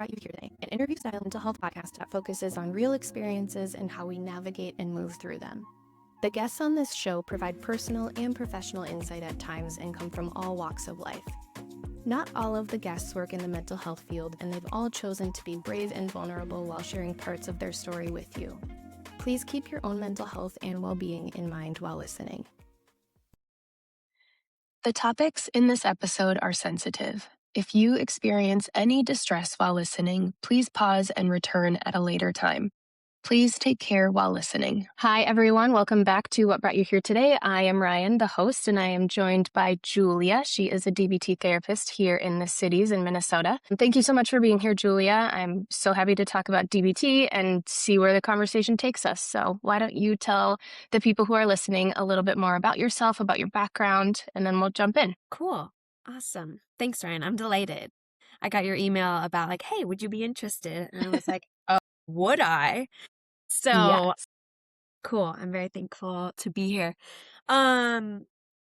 Brought You Here Today, an interview-style mental health podcast that focuses on real experiences and how we navigate and move through them. The guests on this show provide personal and professional insight at times and come from all walks of life. Not all of the guests work in the mental health field, and they've all chosen to be brave and vulnerable while sharing parts of their story with you. Please keep your own mental health and well-being in mind while listening. The topics in this episode are sensitive. If you experience any distress while listening, please pause and return at a later time. Please take care while listening. Hi, everyone. Welcome back to What Brought You Here Today. I am Ryan, the host, and I am joined by Julia. She is a DBT therapist here in the cities in Minnesota. And thank you so much for being here, Julia. I'm so happy to talk about DBT and see where the conversation takes us. So why don't you tell the people who are listening a little bit more about yourself, about your background, and then we'll jump in. Cool. Awesome. Thanks, Ryan. I'm delighted. I got your email about like, hey, would you be interested? And I was like, oh, would I? So Yes. cool. I'm very thankful to be here.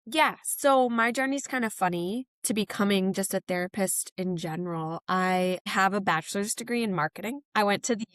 Yeah, so my journey's kind of funny to becoming just a therapist in general. I have a bachelor's degree in marketing. I went to the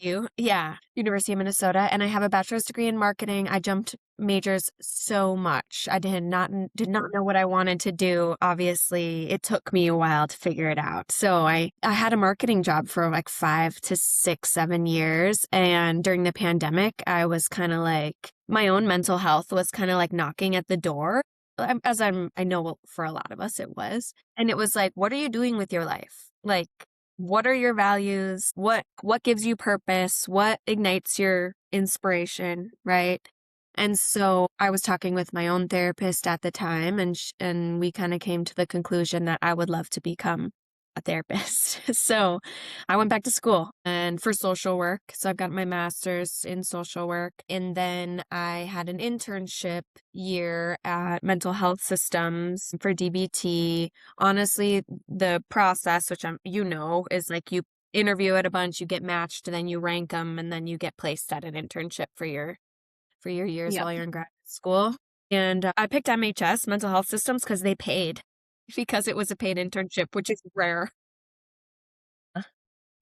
University of Minnesota, and I have a bachelor's degree in marketing. I jumped majors so much. I did not know what I wanted to do. Obviously, it took me a while to figure it out. So I had a marketing job for like 5 to 6, 7 years. And during the pandemic, I was kind of like, my own mental health was kind of like knocking at the door. I know for a lot of us it was. And it was like, what are you doing with your life? Like, what are your values? What gives you purpose? What ignites your inspiration, right? And so I was talking with my own therapist at the time, and we kind of came to the conclusion that I would love to become a therapist. So I went back to school and for social work. So I've got my master's in social work. And then I had an internship year at mental health systems for DBT. Honestly, the process, which is like you interview at a bunch, you get matched, and then you rank them, and then you get placed at an internship for your years while you're in graduate school. And I picked MHS, mental health systems, because they paid. Because it was a paid internship, which is rare.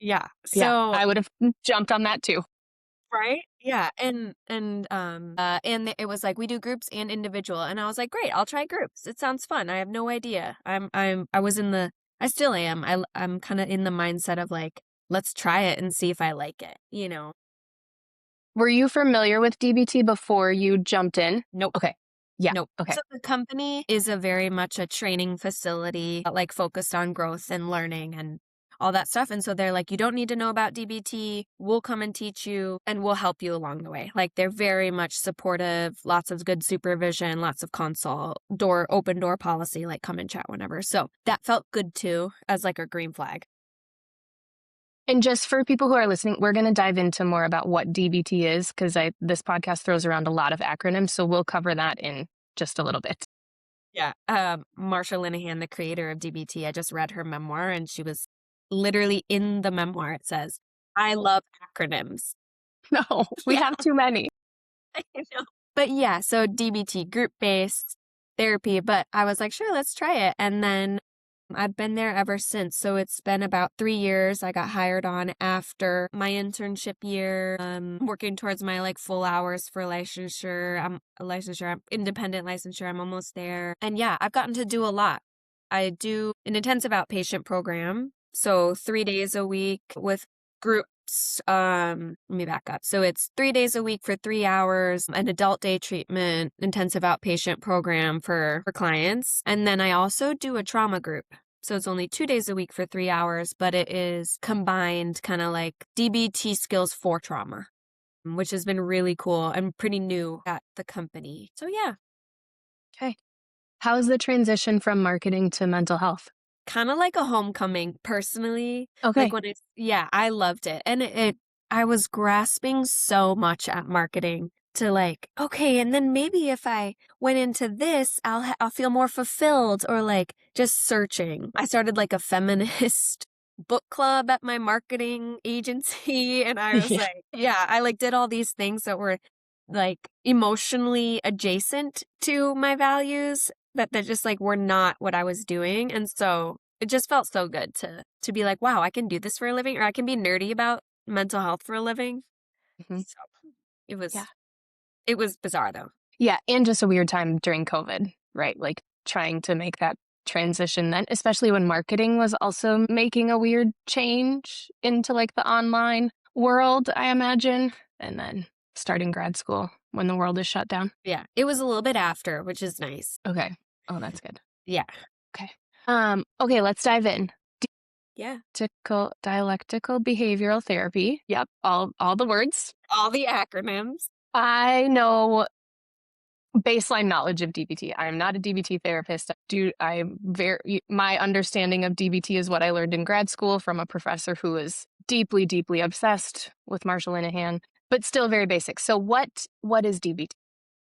Yeah. So I would have jumped on that too. Right? Yeah. And it was like, we do groups and individual. And I was like, great, I'll try groups. It sounds fun. I have no idea. I still am. I'm kind of in the mindset of like, let's try it and see if I like it, you know? Were you familiar with DBT before you jumped in? Nope. Okay. Yeah. Nope. Okay. So the company is a very much a training facility, like focused on growth and learning and all that stuff. And so they're like, you don't need to know about DBT. We'll come and teach you and we'll help you along the way. Like they're very much supportive, lots of good supervision, lots of open door policy, like come and chat whenever. So that felt good too, as like a green flag. And just for people who are listening, we're going to dive into more about what DBT is because this podcast throws around a lot of acronyms. So we'll cover that in just a little bit. Yeah. Marsha Linehan, the creator of DBT, I just read her memoir, and she was literally in the memoir. It says, I love acronyms. No, we have too many. I know. But yeah, so DBT, group-based therapy. But I was like, sure, let's try it. And then I've been there ever since. So it's been about 3 years. I got hired on after my internship year. Working towards my like full hours for licensure. I'm independent licensure. I'm almost there. And yeah, I've gotten to do a lot. I do an intensive outpatient program. So 3 days a week with groups. Let me back up. So it's 3 days a week for 3 hours, an adult day treatment, intensive outpatient program for clients. And then I also do a trauma group. So it's only 2 days a week for 3 hours, but it is combined kind of like DBT skills for trauma, which has been really cool and pretty new at the company. So yeah. Okay. How's the transition from marketing to mental health? Kind of like a homecoming, personally. Okay. Like I loved it. And I was grasping so much at marketing to like, okay, and then maybe if I went into this, I'll feel more fulfilled, or like just searching. I started like a feminist book club at my marketing agency, and I was I like did all these things that were like emotionally adjacent to my values, that just like were not what I was doing. And so it just felt so good to be like, wow, I can do this for a living, or I can be nerdy about mental health for a living. Mhm. So it was, Yeah. it was bizarre though. Yeah, and just a weird time during COVID, right? Like trying to make that transition then, especially when marketing was also making a weird change into like the online world, I imagine, and then starting grad school when the world is shut down. Yeah, it was a little bit after, which is nice. Okay. Oh, that's good. Yeah. Okay. Okay, let's dive in. Yeah. Dialectical behavioral therapy. Yep, all the words. All the acronyms. I know baseline knowledge of DBT. I am not a DBT therapist. My understanding of DBT is what I learned in grad school from a professor who is deeply, deeply obsessed with Marshall Linehan, but still very basic. So what is DBT?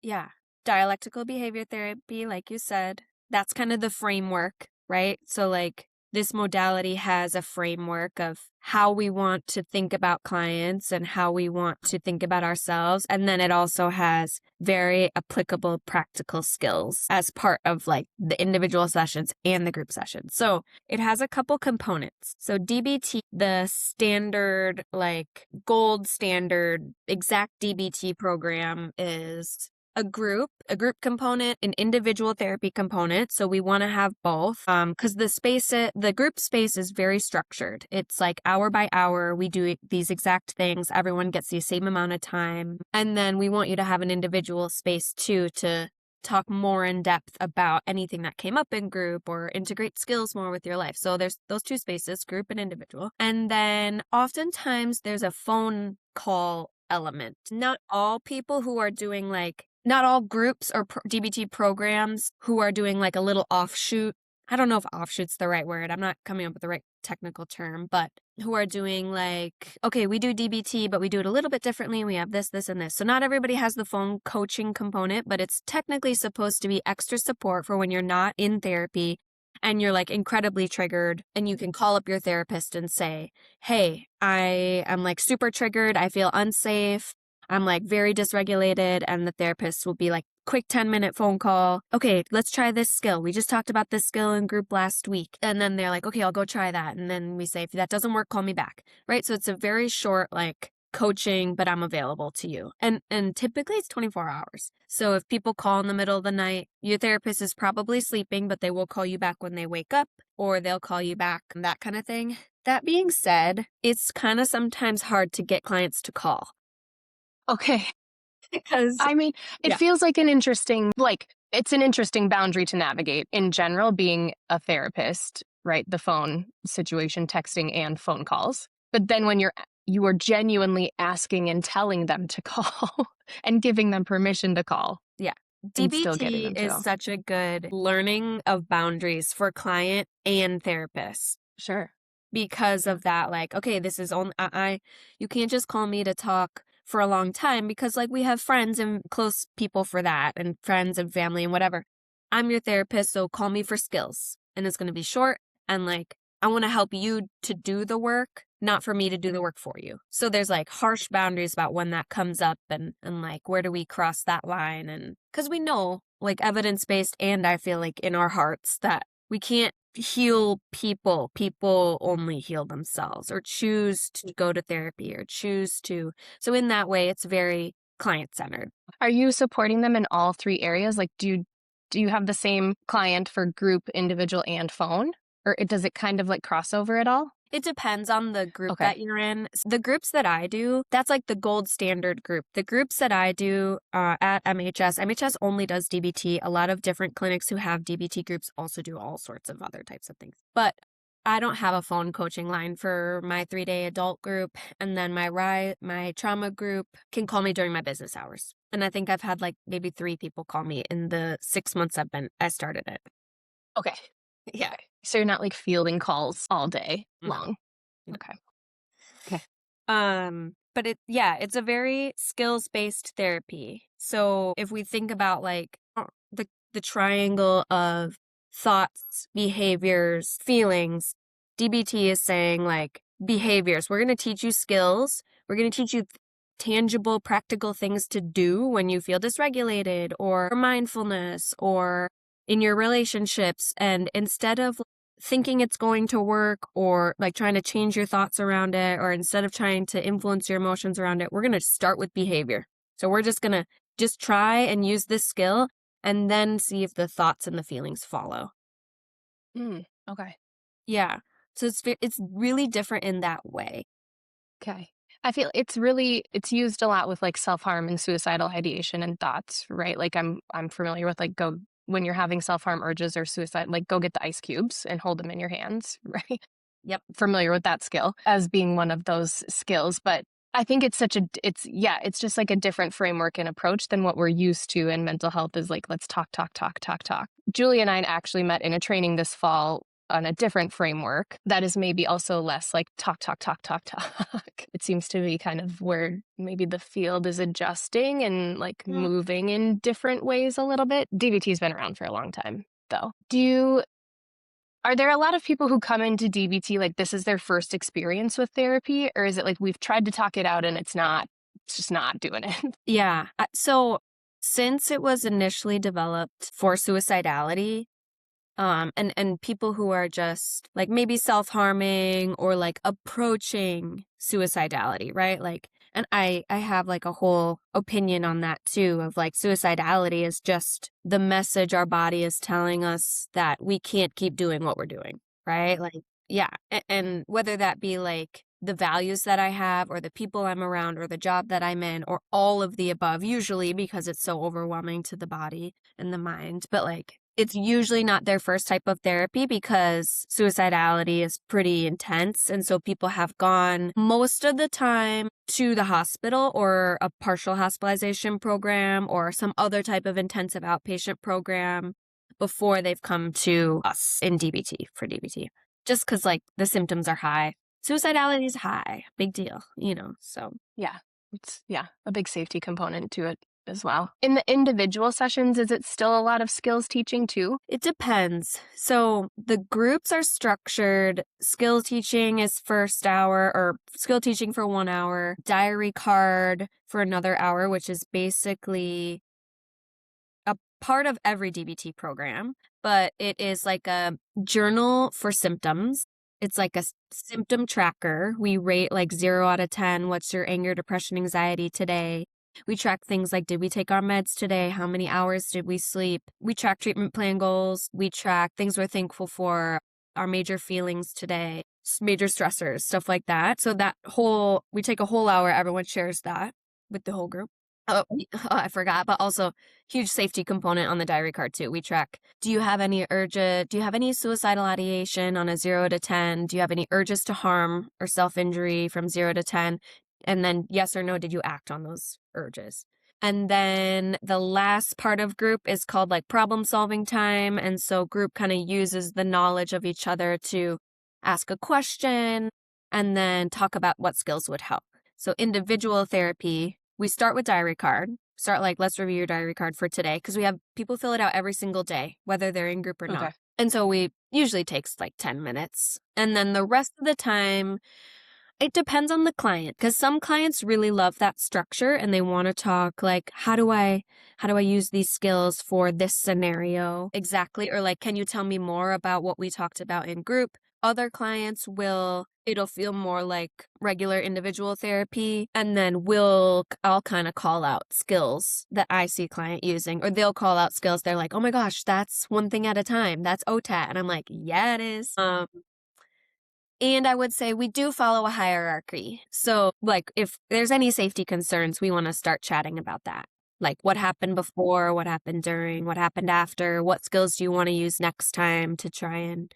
Yeah. Dialectical behavior therapy, like you said, that's kind of the framework, right? So like this modality has a framework of how we want to think about clients and how we want to think about ourselves. And then it also has very applicable practical skills as part of like the individual sessions and the group sessions. So it has a couple components. So DBT, the standard, like gold standard exact DBT program is a group component, an individual therapy component. So we want to have both because the group space is very structured. It's like hour by hour, we do these exact things. Everyone gets the same amount of time. And then we want you to have an individual space too to talk more in depth about anything that came up in group or integrate skills more with your life. So there's those two spaces, group and individual. And then oftentimes there's a phone call element. Not all people who are doing not all groups or DBT programs who are doing like a little offshoot. I don't know if offshoot's the right word. I'm not coming up with the right technical term, but who are doing like, okay, we do DBT, but we do it a little bit differently. We have this, this, and this. So not everybody has the phone coaching component, but it's technically supposed to be extra support for when you're not in therapy and you're like incredibly triggered, and you can call up your therapist and say, hey, I am like super triggered. I feel unsafe. I'm like very dysregulated, and the therapist will be like, quick 10-minute phone call. Okay, let's try this skill. We just talked about this skill in group last week. And then they're like, okay, I'll go try that. And then we say, if that doesn't work, call me back. Right? So it's a very short, like coaching, but I'm available to you. And typically it's 24 hours. So if people call in the middle of the night, your therapist is probably sleeping, but they will call you back when they wake up, or they'll call you back, that kind of thing. That being said, it's kind of sometimes hard to get clients to call. Okay. Because I mean, it feels like it's an interesting boundary to navigate in general, being a therapist, right? The phone situation, texting and phone calls. But then when you are genuinely asking and telling them to call and giving them permission to call. Yeah. And still getting them DBT to is go. such a good learning of boundaries for client and therapist. Sure. Because of that, like, okay, this is only, you can't just call me to talk for a long time, because like we have friends and close people for that, and friends and family and whatever. I'm your therapist, so call me for skills, and it's going to be short, and like I want to help you to do the work, not for me to do the work for you. So there's like harsh boundaries about when that comes up, and like where do we cross that line, and because we know like evidence-based, and I feel like in our hearts that we can't heal people. People only heal themselves, or choose to go to therapy, or choose to. So in that way, it's very client-centered. Are you supporting them in all three areas? Like, do you have the same client for group, individual, and phone? Or does it kind of like cross over at all? It depends on the group that you're in. The groups that I do, that's like the gold standard group. The groups that I do at MHS only does DBT. A lot of different clinics who have DBT groups also do all sorts of other types of things. But I don't have a phone coaching line for my 3-day adult group. And then my trauma group can call me during my business hours. And I think I've had like maybe 3 people call me in the 6 months I started it. Okay. Yeah. Okay. So you're not like fielding calls all day long. No. Okay. But it's a very skills-based therapy. So if we think about like the triangle of thoughts, behaviors, feelings, DBT is saying like behaviors. We're going to teach you skills. We're going to teach you tangible, practical things to do when you feel dysregulated, or mindfulness, or in your relationships. And instead of thinking it's going to work or like trying to change your thoughts around it, or instead of trying to influence your emotions around it, we're going to start with behavior. So we're just going to just try and use this skill and then see if the thoughts and the feelings follow. Okay. Yeah. So it's really different in that way. Okay. I feel it's used a lot with like self-harm and suicidal ideation and thoughts, right? Like I'm familiar with like when you're having self-harm urges or suicide, like go get the ice cubes and hold them in your hands, right? Yep. Familiar with that skill as being one of those skills, but I think it's just like a different framework and approach than what we're used to in mental health is like, let's talk. Julia and I actually met in a training this fall on a different framework that is maybe also less like talk. It seems to be kind of where maybe the field is adjusting and like moving in different ways a little bit. DBT's been around for a long time though. Are there a lot of people who come into DBT like this is their first experience with therapy, or is it like we've tried to talk it out and it's just not doing it? Yeah. So since it was initially developed for suicidality, and people who are just like maybe self-harming or like approaching suicidality, right? Like, and I have like a whole opinion on that too, of like suicidality is just the message our body is telling us that we can't keep doing what we're doing, right? Like, yeah. And whether that be like the values that I have or the people I'm around or the job that I'm in or all of the above, usually because it's so overwhelming to the body and the mind. But like, it's usually not their first type of therapy because suicidality is pretty intense. And so people have gone most of the time to the hospital or a partial hospitalization program or some other type of intensive outpatient program before they've come to us in DBT for DBT. Just because like the symptoms are high. Suicidality is high. Big deal, so. Yeah. It's a big safety component to it as well. In the individual sessions, is it still a lot of skills teaching too? It depends. So the groups are structured. Skill teaching is first hour or skill teaching for 1 hour, diary card for another hour, which is basically a part of every DBT program, but it is like a journal for symptoms. It's like a symptom tracker. We rate like 0 out of 10. What's your anger, depression, anxiety today? We track things like, did we take our meds today? How many hours did we sleep? We track treatment plan goals. We track things we're thankful for, our major feelings today, major stressors, stuff like that. So we take a whole hour. Everyone shares that with the whole group. Oh, I forgot, but also huge safety component on the diary card too. We track, do you have any suicidal ideation on a 0 to 10? Do you have any urges to harm or self-injury from 0 to 10? And then yes or no, did you act on those urges? And then the last part of group is called like problem solving time. And so group kind of uses the knowledge of each other to ask a question and then talk about what skills would help. So individual therapy, we start with diary card. Let's review your diary card for today because we have people fill it out every single day, whether they're in group or not. And so we usually takes like 10 minutes. And then the rest of the time, it depends on the client because some clients really love that structure and they want to talk like, how do I use these skills for this scenario exactly? Or like, can you tell me more about what we talked about in group? Other clients it'll feel more like regular individual therapy. And then I'll kind of call out skills that I see client using, or they'll call out skills. They're like, oh my gosh, that's one thing at a time. That's OTAT. And I'm like, yeah, it is. And I would say we do follow a hierarchy. So like if there's any safety concerns, we want to start chatting about that. Like what happened before, what happened during, what happened after, what skills do you want to use next time to try and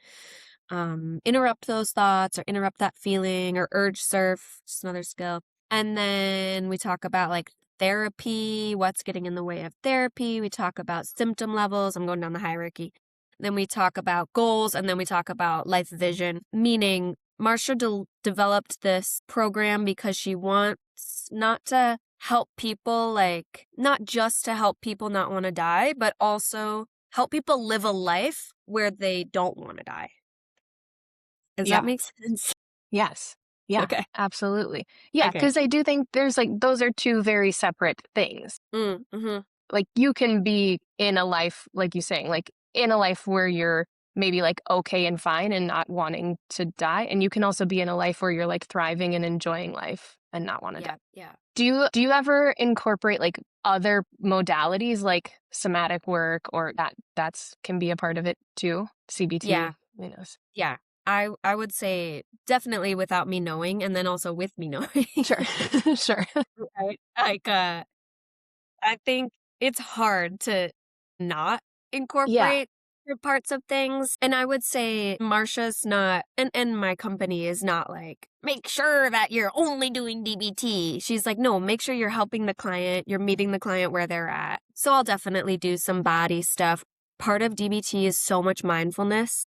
interrupt those thoughts or interrupt that feeling, or urge surf, just another skill. And then we talk about like therapy, what's getting in the way of therapy. We talk about symptom levels. I'm going down the hierarchy. Then we talk about goals, and then we talk about life vision, meaning Marsha developed this program because she wants not to help people, like not just to help people not want to die, but also help people live a life where they don't want to die. Does that make sense? Yes. Yeah, Okay. absolutely. Yeah, because I do think there's like, those are two very separate things. Mm-hmm. Like you can be in a life, like you're saying, like in a life where you're maybe like okay and fine and not wanting to die. And you can also be in a life where you're like thriving and enjoying life and not want to die. Yeah. Do you ever incorporate like other modalities like somatic work, or that's can be a part of it too? CBT, Yeah. you know. Yeah. I would say definitely without me knowing, and then also with me knowing. Sure. Sure. Right? Like, I think it's hard to not Yeah. incorporate your parts of things. And I would say Marsha's not, and my company is not like, make sure that you're only doing DBT. She's like, no, make sure you're helping the client, you're meeting the client where they're at. So I'll definitely do some body stuff. Part of DBT is so much mindfulness.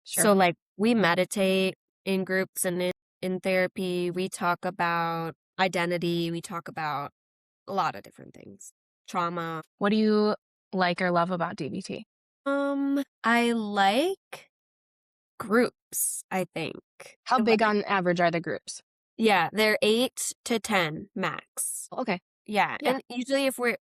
Sure. So like we meditate in groups and in therapy, we talk about identity, we talk about a lot of different things. Trauma. What do you like or love about DBT? I like groups, I think. How big on average are the groups? Yeah, they're 8 to 10 max. Okay. Yeah. Yeah. And usually if we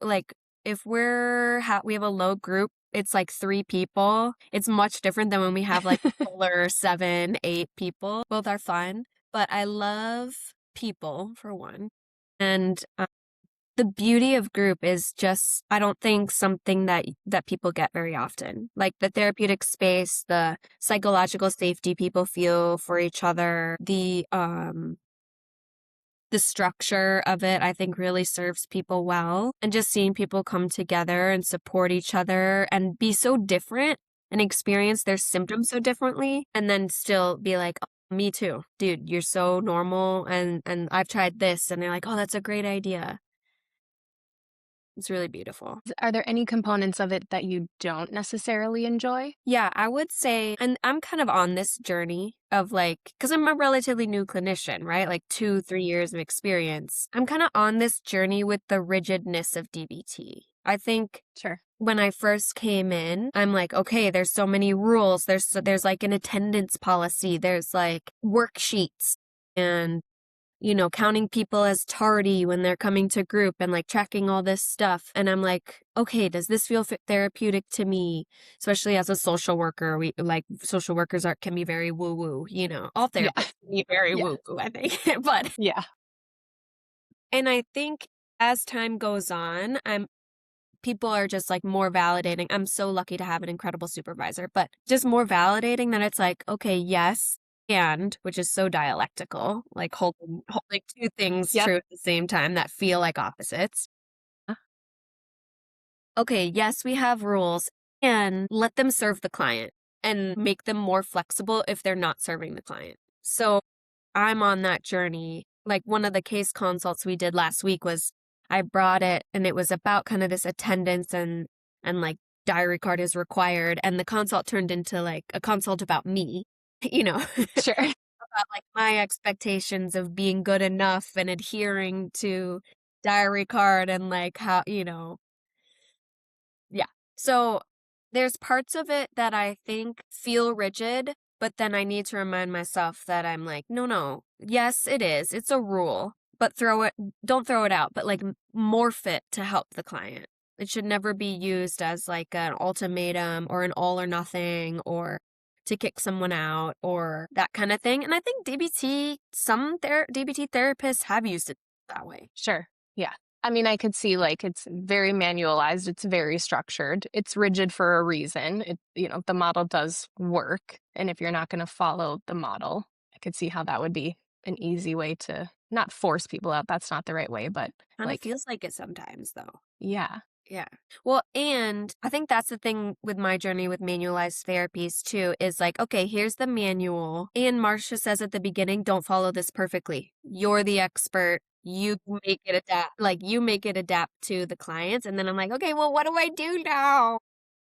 have a low group, it's like 3 people. It's much different than when we have like fuller 7, 8 people. Both are fun, but I love people for one. And the beauty of group is just, I don't think something that people get very often. Like the therapeutic space, the psychological safety people feel for each other, the structure of it, I think really serves people well. And just seeing people come together and support each other and be so different and experience their symptoms so differently, and then still be like, oh, me too, dude, you're so normal, and I've tried this, and they're like, oh, that's a great idea. It's really beautiful. Are there any components of it that you don't necessarily enjoy? Yeah, I would say, and I'm kind of on this journey of like, because I'm a relatively new clinician, right? Like 2-3 years of experience. I'm kind of on this journey with the rigidness of DBT. I think Sure. when I first came in, I'm like, okay, there's so many rules. There's like an attendance policy. There's like worksheets and counting people as tardy when they're coming to group and like tracking all this stuff. And I'm like, okay, does this feel therapeutic to me? Especially as a social worker, social workers can be very woo woo, all therapists can be very woo woo, I think. But yeah. And I think as time goes on, people are just like more validating. I'm so lucky to have an incredible supervisor, but just more validating that it's like, okay, yes, and, which is so dialectical, like holding 2 things true at the same time that feel like opposites. Okay, yes, we have rules, and let them serve the client and make them more flexible if they're not serving the client. So I'm on that journey. Like one of the case consults we did last week was I brought it, and it was about kind of this attendance and like diary card is required, and the consult turned into like a consult about me. Sure. About like my expectations of being good enough and adhering to diary card and like how, yeah. So there's parts of it that I think feel rigid, but then I need to remind myself that I'm like, no, yes, it is. It's a rule, but don't throw it out, but like morph it to help the client. It should never be used as like an ultimatum or an all or nothing or to kick someone out or that kind of thing. And I think some DBT therapists have used it that way. Sure. Yeah. I mean, I could see like it's very manualized. It's very structured. It's rigid for a reason. The model does work. And if you're not going to follow the model, I could see how that would be an easy way to not force people out. That's not the right way, but kind of feels like it sometimes though. Yeah. Yeah. Well, and I think that's the thing with my journey with manualized therapies too, is like, okay, here's the manual. And Marsha says at the beginning, don't follow this perfectly. You're the expert. You make it adapt to the clients. And then I'm like, okay, well, what do I do now?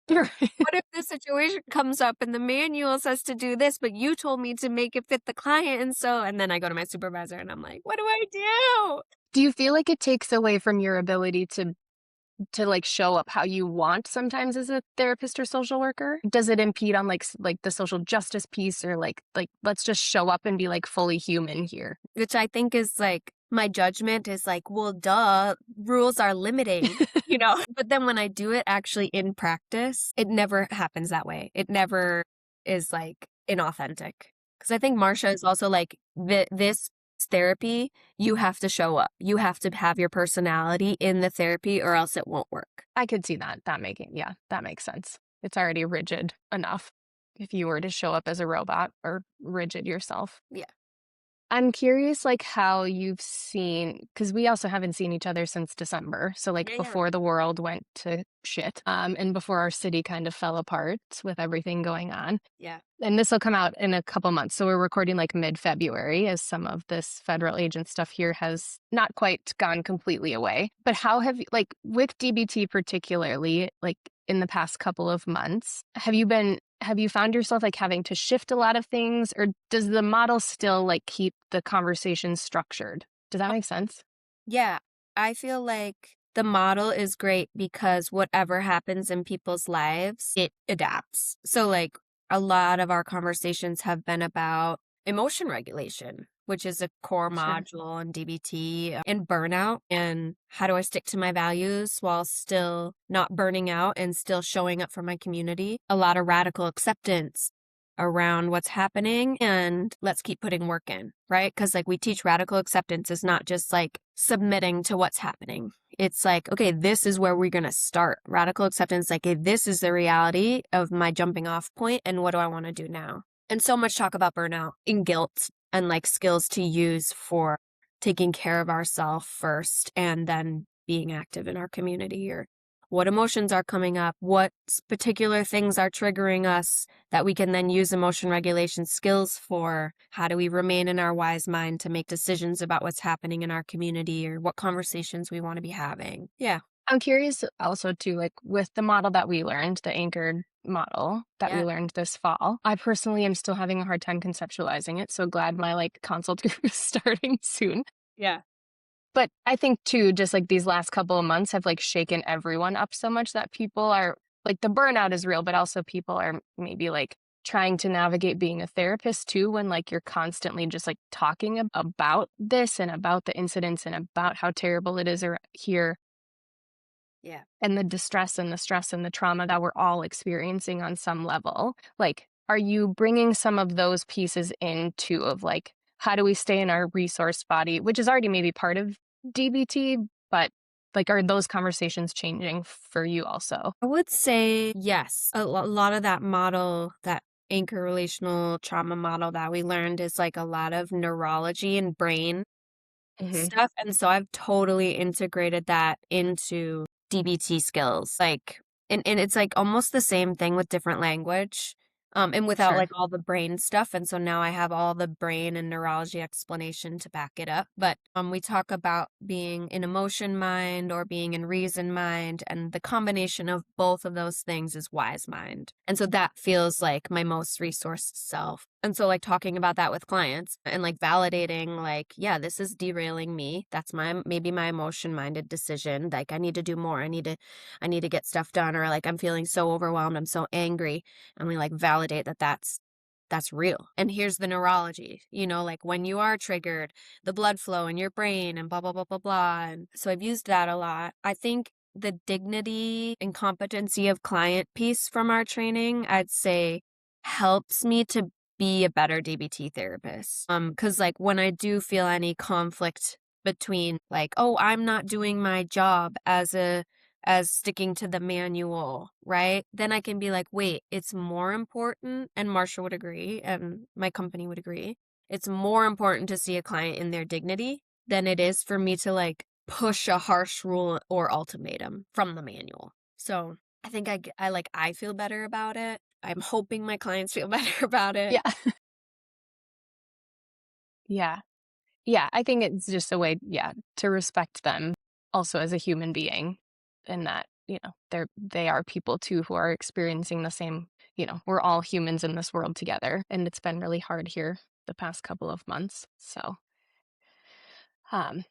What if the situation comes up and the manual says to do this, but you told me to make it fit the client? And then I go to my supervisor and I'm like, what do I do? Do you feel like it takes away from your ability to like show up how you want sometimes as a therapist or social worker? Does it impede on like the social justice piece or like let's just show up and be like fully human here? Which I think is like my judgment is like, well, duh, rules are limiting, But then when I do it actually in practice, it never happens that way. It never is like inauthentic. Because I think Marsha is also like, this therapy, you have to show up. You have to have your personality in the therapy or else it won't work. I could see that. That makes sense. It's already rigid enough if you were to show up as a robot or rigid yourself. Yeah. I'm curious, like, how you've seen, because we also haven't seen each other since December. So, like, Yeah. before the world went to shit, and before our city kind of fell apart with everything going on. Yeah. And this will come out in a couple months. So we're recording like mid-February, as some of this federal agent stuff here has not quite gone completely away. But how have you, like with DBT particularly, like in the past couple of months, have you found yourself like having to shift a lot of things, or does the model still like keep the conversation structured? Does that make sense? Yeah. I feel like the model is great because whatever happens in people's lives, it adapts. So like a lot of our conversations have been about emotion regulation, which is a core Sure. module in DBT, and burnout, and how do I stick to my values while still not burning out and still showing up for my community. A lot of radical acceptance around what's happening, and let's keep putting work in, right? Because like we teach radical acceptance is not just like submitting to what's happening. It's like, okay, this is where we're going to start. Radical acceptance, like, hey, this is the reality of my jumping off point, and what do I want to do now? And so much talk about burnout and guilt and like skills to use for taking care of ourselves first and then being active in our community, or what emotions are coming up, what particular things are triggering us that we can then use emotion regulation skills for. How do we remain in our wise mind to make decisions about what's happening in our community or what conversations we want to be having? Yeah. I'm curious also too, like with the model that we learned, the anchored model that we learned this fall, I personally am still having a hard time conceptualizing it. So glad my like consult group is starting soon. Yeah. But I think too, just like these last couple of months have like shaken everyone up so much that people are like, the burnout is real, but also people are maybe like trying to navigate being a therapist too, when like you're constantly just like talking about this and about the incidents and about how terrible it is here. Yeah. And the distress and the stress and the trauma that we're all experiencing on some level. Like, are you bringing some of those pieces into of like, how do we stay in our resource body, which is already maybe part of DBT, but like, are those conversations changing for you also? I would say yes. A lot of that model, that anchor relational trauma model that we learned, is like a lot of neurology and brain stuff. And so I've totally integrated that into DBT skills. Like, and it's like almost the same thing with different language. And without Sure. like all the brain stuff. And so now I have all the brain and neurology explanation to back it up. But we talk about being in emotion mind or being in reason mind. And the combination of both of those things is wise mind. And so that feels like my most resourced self. And so like talking about that with clients and like validating like, yeah, this is derailing me. That's maybe my emotion minded decision. Like I need to do more. I need to get stuff done, or like I'm feeling so overwhelmed. I'm so angry. And we like validate that that's real. And here's the neurology, like when you are triggered, the blood flow in your brain and blah, blah, blah, blah, blah. And so I've used that a lot. I think the dignity and competency of client piece from our training, I'd say helps me to be a better DBT therapist. Because like when I do feel any conflict between like, oh, I'm not doing my job as sticking to the manual, right? Then I can be like, wait, it's more important, and Marsha would agree, and my company would agree, it's more important to see a client in their dignity than it is for me to like push a harsh rule or ultimatum from the manual. So I think I feel better about it. I'm hoping my clients feel better about it. Yeah. Yeah. Yeah. I think it's just a way, to respect them also as a human being, and that, they are people too who are experiencing the same, we're all humans in this world together. And it's been really hard here the past couple of months. So, I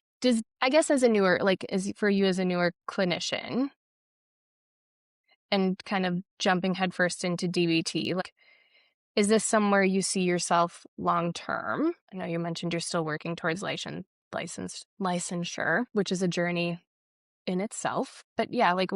guess as a newer, like as for you as a newer clinician and kind of jumping headfirst into DBT, like, is this somewhere you see yourself long term? I know you mentioned you're still working towards licensure, which is a journey in itself. But yeah, like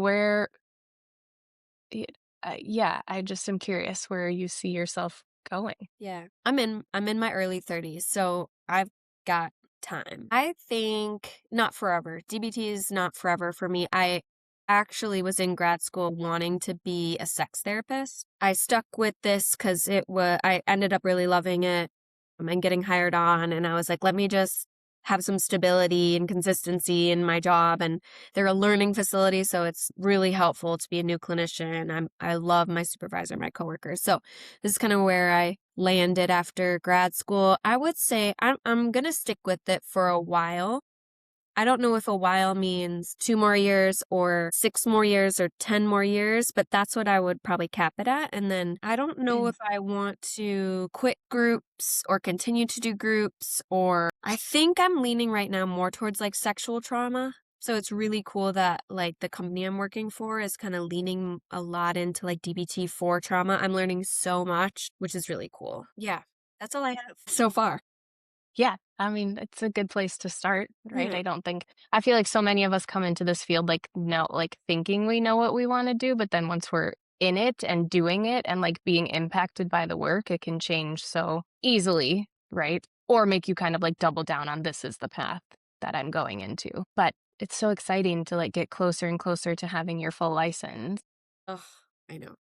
yeah, I just am curious where you see yourself going. Yeah. I'm in my early 30s, so I've got time. I think not forever. DBT is not forever for me. I actually was in grad school wanting to be a sex therapist. I stuck with this cuz I ended up really loving it and getting hired on, and I was like, let me just have some stability and consistency in my job, and they're a learning facility, so it's really helpful to be a new clinician. I love my supervisor, my coworkers. So this is kind of where I landed after grad school. I would say I'm going to stick with it for a while. I don't know if a while means 2 more years or 6 more years or 10 more years, but that's what I would probably cap it at. And then I don't know if I want to quit groups or continue to do groups, or I think I'm leaning right now more towards like sexual trauma. So it's really cool that like the company I'm working for is kind of leaning a lot into like DBT for trauma. I'm learning so much, which is really cool. Yeah, that's all I have so far. Yeah, I mean, it's a good place to start, right? Yeah. I feel like so many of us come into this field like thinking we know what we want to do, but then once we're in it and doing it and like being impacted by the work, it can change so easily, right? Or make you kind of like double down on this is the path that I'm going into. But it's so exciting to like get closer and closer to having your full license Oh, I know.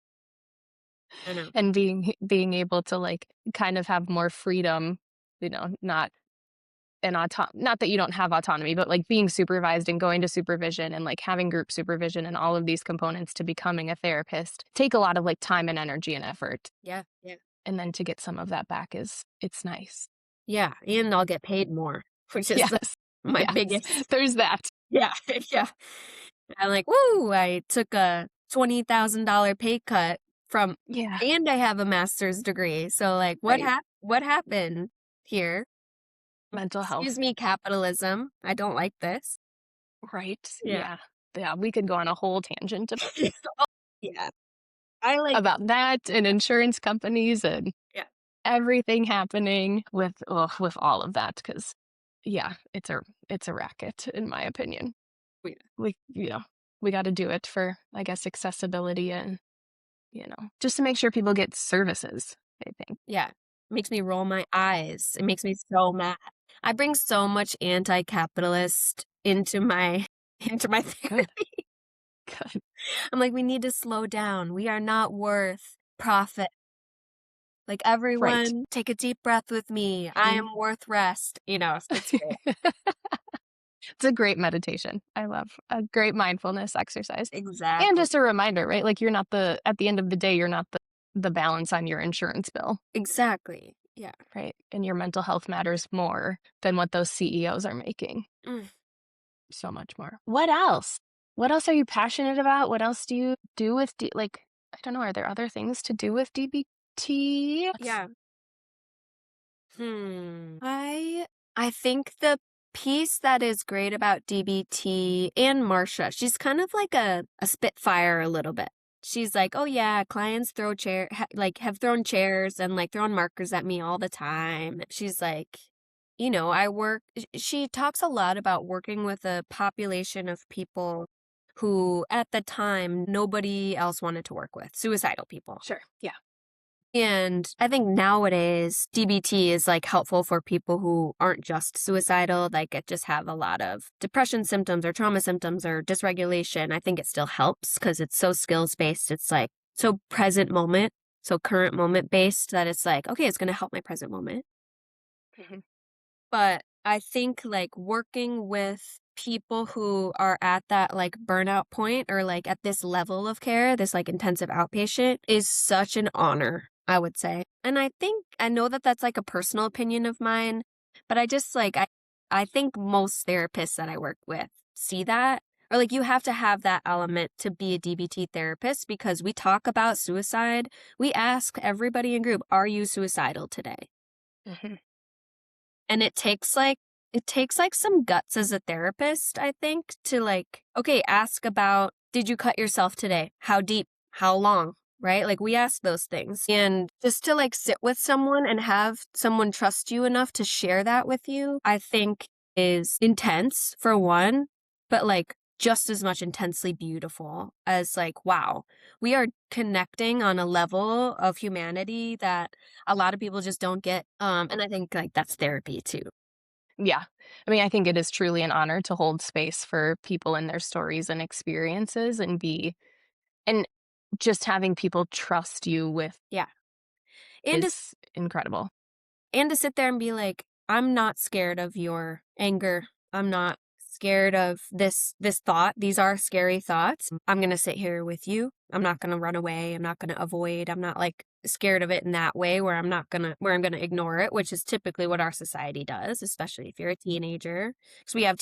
I know. and being able to like kind of have more freedom, not not that you don't have autonomy, but like being supervised and going to supervision and like having group supervision and all of these components to becoming a therapist take a lot of like time and energy and effort. Yeah. Yeah. And then to get some of that back it's nice. Yeah, and I'll get paid more, which is Yes. my Yes. biggest. There's that. Yeah, yeah. I'm like, woo! I took a $20,000 pay cut Yeah. and I have a master's degree. So, like, Right. what happened here? Mental health. Excuse me, capitalism. I don't like this. Right. Yeah. Yeah. Yeah. We could go on a whole tangent Oh, yeah, I like. about that and insurance companies and Yeah, everything happening with all of that because yeah, it's a racket in my opinion. yeah, We got to do it for, I guess, accessibility and, just to make sure people get services, I think. yeah. Makes me roll my eyes. It makes me so mad. I bring so much anti-capitalist into my therapy. Good. Good. I'm like, we need to slow down. We are not worth profit. Like, everyone, Right. take a deep breath with me. I am worth rest. It's great. It's a great meditation. I love a great mindfulness exercise. Exactly. And just a reminder, right? Like at the end of the day, you're not the balance on your insurance bill, Exactly. Yeah. right? And your mental health matters more than what those CEOs are making. Mm. So much more. What else? What else are you passionate about? What else do you do with I don't know, are there other things to do with DBT? Yeah. I think the piece that is great about DBT and Marsha, she's kind of like a spitfire a little bit. She's like, oh yeah, clients have thrown chairs and like thrown markers at me all the time. She's like, she talks a lot about working with a population of people who at the time nobody else wanted to work with, suicidal people. Sure. Yeah. And I think nowadays DBT is like helpful for people who aren't just suicidal, like just have a lot of depression symptoms or trauma symptoms or dysregulation. I think it still helps because it's so skills based. It's like so present moment, so current moment based that it's like, okay, it's going to help my present moment. Mm-hmm. But I think like working with people who are at that like burnout point or like at this level of care, this like intensive outpatient is such an honor, I would say. And I know that that's like a personal opinion of mine, but I just like, I think most therapists that I work with see that. Or like you have to have that element to be a DBT therapist because we talk about suicide. We ask everybody in group, are you suicidal today? Mm-hmm. And it takes like some guts as a therapist, I think, to like, okay, ask about, did you cut yourself today? How deep? How long? Right? Like we ask those things. And just to like sit with someone and have someone trust you enough to share that with you, I think is intense for one, but like just as much intensely beautiful as like, wow, we are connecting on a level of humanity that a lot of people just don't get. And I think like that's therapy too. Yeah. I mean, I think it is truly an honor to hold space for people and their stories and experiences and just having people trust you with Yeah. And is incredible. to sit there and be like, I'm not scared of your anger. I'm not scared of this thought. These are scary thoughts. I'm going to sit here with you. I'm not going to run away. I'm not going to avoid. I'm not like scared of it in that way where I'm going to ignore it, which is typically what our society does, especially if you're a teenager. Because we have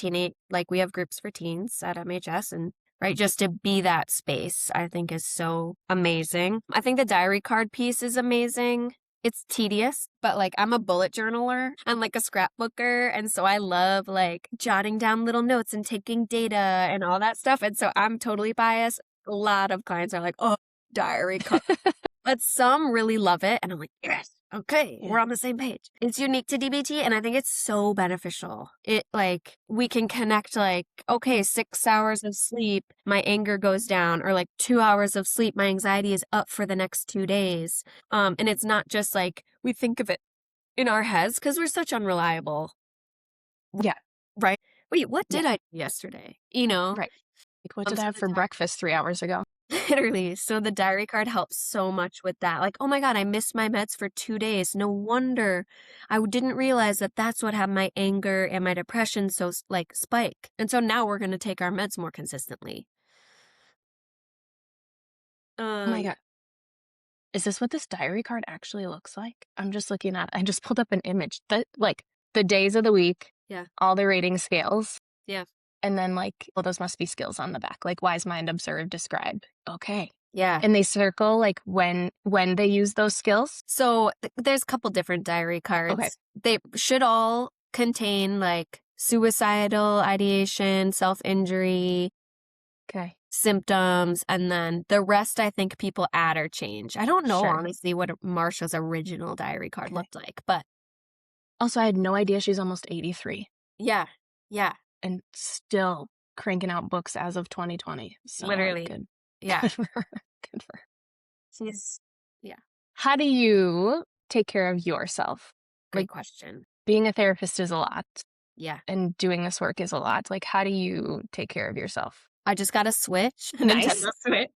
we have groups for teens at MHS, and right, just to be that space, I think is so amazing. I think the diary card piece is amazing. It's tedious, but like I'm a bullet journaler. I'm like a scrapbooker. And so I love like jotting down little notes and taking data and all that stuff. And so I'm totally biased. A lot of clients are like, oh, diary card. But some really love it. And I'm like, yes, okay, we're on the same page. It's unique to DBT. And I think it's so beneficial. It like, we can connect like, okay, 6 hours of sleep, my anger goes down, or like 2 hours of sleep, my anxiety is up for the next 2 days. And it's not just like, we think of it in our heads because we're such unreliable. Yeah. Right? Wait, what did I do yesterday? You know? Right. Like, what did I have for breakfast 3 hours ago? Literally. So the diary card helps so much with that. Like, oh my God, I missed my meds for 2 days. No wonder. I didn't realize that that's what had my anger and my depression so like spike. And so now we're going to take our meds more consistently. Oh my God. Is this what this diary card actually looks like? I'm just looking at I just pulled up an image. The days of the week. Yeah. All the rating scales. Yeah. And then like, well, those must be skills on the back. Like wise, mind, observe, describe. Okay. Yeah. And they circle like when they use those skills. So there's a couple different diary cards. Okay. They should all contain like suicidal ideation, self-injury, Okay. symptoms, and then the rest I think people add or change. I don't know, Sure. honestly, what Marsha's original diary card looked like, but Also, I had no idea she's almost 83 yeah. and still cranking out books as of 2020. So Literally. good. Yeah. Good for her. Good for her. She's, How do you take care of yourself? great question. Being a therapist is a lot. Yeah. And doing this work is a lot. Like, how do you take care of yourself? I just got a Switch. A Nice. Nintendo Switch.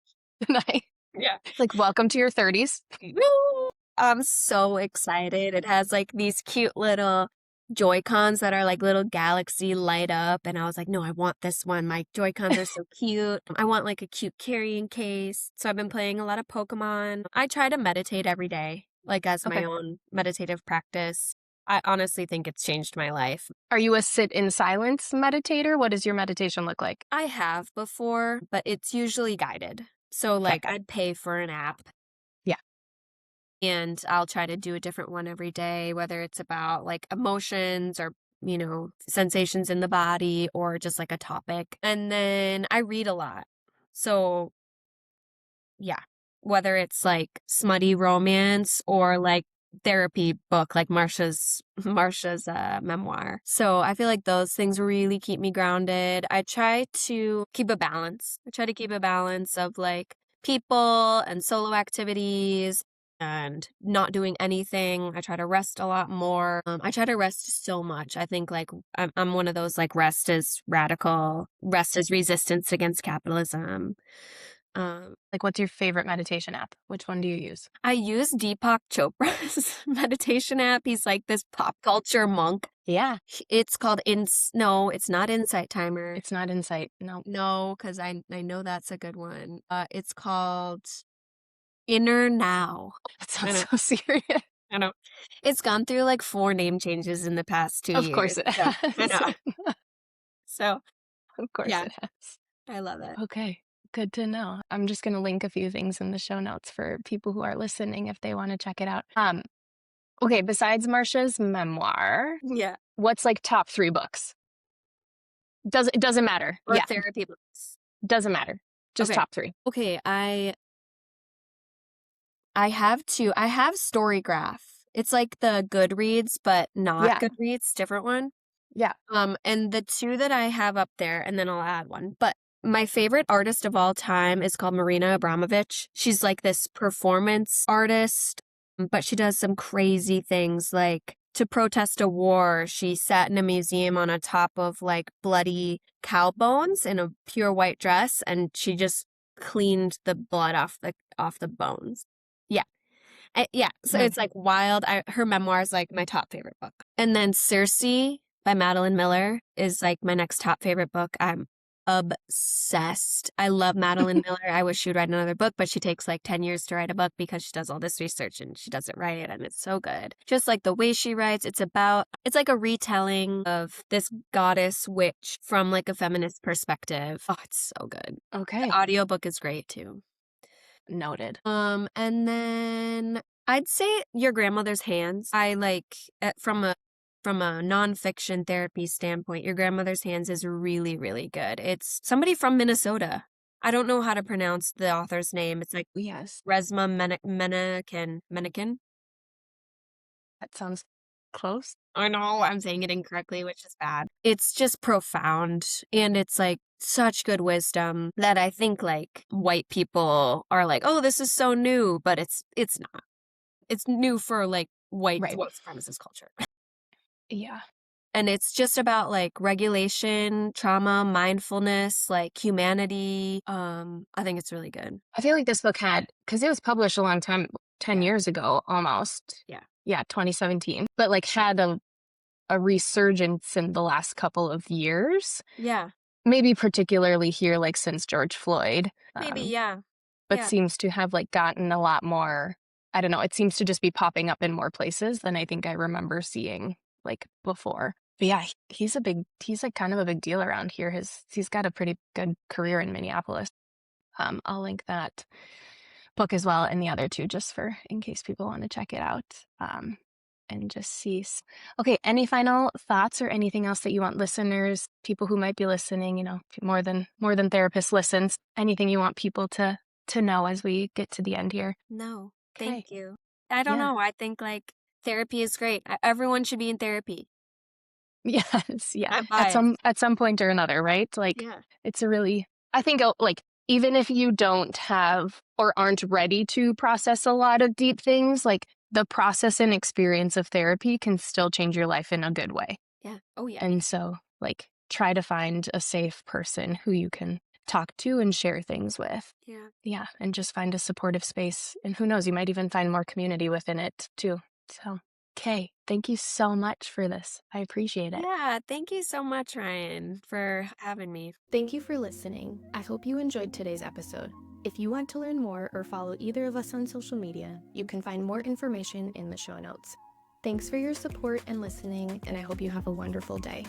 Nice. Yeah. Like, welcome to your 30s. Woo! I'm so excited. It has like these cute little Joy-Cons that are like little galaxy light up. And I was like, no, I want this one. My Joy-Cons are so cute. I want like a cute carrying case. So I've been playing a lot of Pokemon. I try to meditate every day, like as my own meditative practice. I honestly think it's changed my life. Are you a sit in silence meditator? What does your meditation look like? I have before, but it's usually guided. So like I'd pay for an app. Yeah. And I'll try to do a different one every day, whether it's about like emotions or, you know, sensations in the body or just like a topic. And then I read a lot. So yeah, whether it's like smutty romance or like therapy book like Marsha's memoir. So I feel like those things really keep me grounded. I try to keep a balance. I try to keep a balance of like people and solo activities and not doing anything. I try to rest a lot more. I try to rest so much. I think like I'm one of those like rest is radical, rest is resistance against capitalism. Like, what's your favorite meditation app? Which one do you use? I use Deepak Chopra's meditation app. He's like this pop culture monk. Yeah. It's called No, it's not Insight Timer. It's not Insight. No. No, because I know that's a good one. It's called Inner Now. That sounds so serious. I know. It's gone through like 4 name changes in the past 2 years. Of course it has. I know. So, of course it has. I love it. Okay. Good to know. I'm just going to link a few things in the show notes for people who are listening if they want to check it out. Okay, besides Marsha's memoir, what's like top 3 books? It doesn't matter. Or therapy books. Doesn't matter. Just top 3. Okay, I have 2. I have Storygraph. It's like the Goodreads, but not Goodreads, different one. Yeah. And the 2 that I have up there, and then I'll add one, but My favorite artist of all time is called Marina Abramovich. She's like this performance artist, but she does some crazy things like to protest a war. She sat in a museum on a top of like bloody cow bones in a pure white dress, and she just cleaned the blood off the bones. Yeah. So it's like wild. Her memoir is like my top favorite book. And then Circe by Madeline Miller is like my next top favorite book. I'm obsessed. I love Madeline Miller. I wish she would write another book, but she takes like 10 years to write a book because she does all this research and she does it right, and it's so good. Just like the way she writes, it's like a retelling of this goddess witch from like a feminist perspective. Oh, it's so good. Okay. The audiobook is great too. Noted. And then I'd say Your Grandmother's Hands. I like from a nonfiction therapy standpoint, Your Grandmother's Hands is really, really good. It's somebody from Minnesota. I don't know how to pronounce the author's name. It's like Resma Menaken. That sounds close. I know I'm saying it incorrectly, which is bad. It's just profound, and it's like such good wisdom that I think like white people are like, oh, this is so new, but it's not. It's new for like white supremacist culture. Yeah. And it's just about like regulation, trauma, mindfulness, like humanity. I think it's really good. I feel like this book had, because it was published a long time, 10 years ago almost. Yeah, 2017. But like had a resurgence in the last couple of years. Yeah. Maybe particularly here, like since George Floyd. Maybe, yeah. But seems to have like gotten a lot more, I don't know, it seems to just be popping up in more places than I think I remember seeing like before. But yeah, he's like kind of a big deal around here. He's got a pretty good career in Minneapolis. I'll link that book as well and the other two just for in case people want to check it out. And just see. Okay, any final thoughts or anything else that you want listeners, people who might be listening, you know, more than therapists listens, anything you want people to know as we get to the end here? No, thank you. I don't know. I think like therapy is great. Everyone should be in therapy. Yes, yeah. At some point or another, right? Like it's a really, I think like even if you don't have or aren't ready to process a lot of deep things, like the process and experience of therapy can still change your life in a good way. Yeah. Oh, yeah. And so, like, try to find a safe person who you can talk to and share things with. Yeah. Yeah. And just find a supportive space. And who knows, you might even find more community within it, too. So, okay. Thank you so much for this. I appreciate it. Yeah. Thank you so much, Ryan, for having me. Thank you for listening. I hope you enjoyed today's episode. If you want to learn more or follow either of us on social media, you can find more information in the show notes. Thanks for your support and listening, and I hope you have a wonderful day.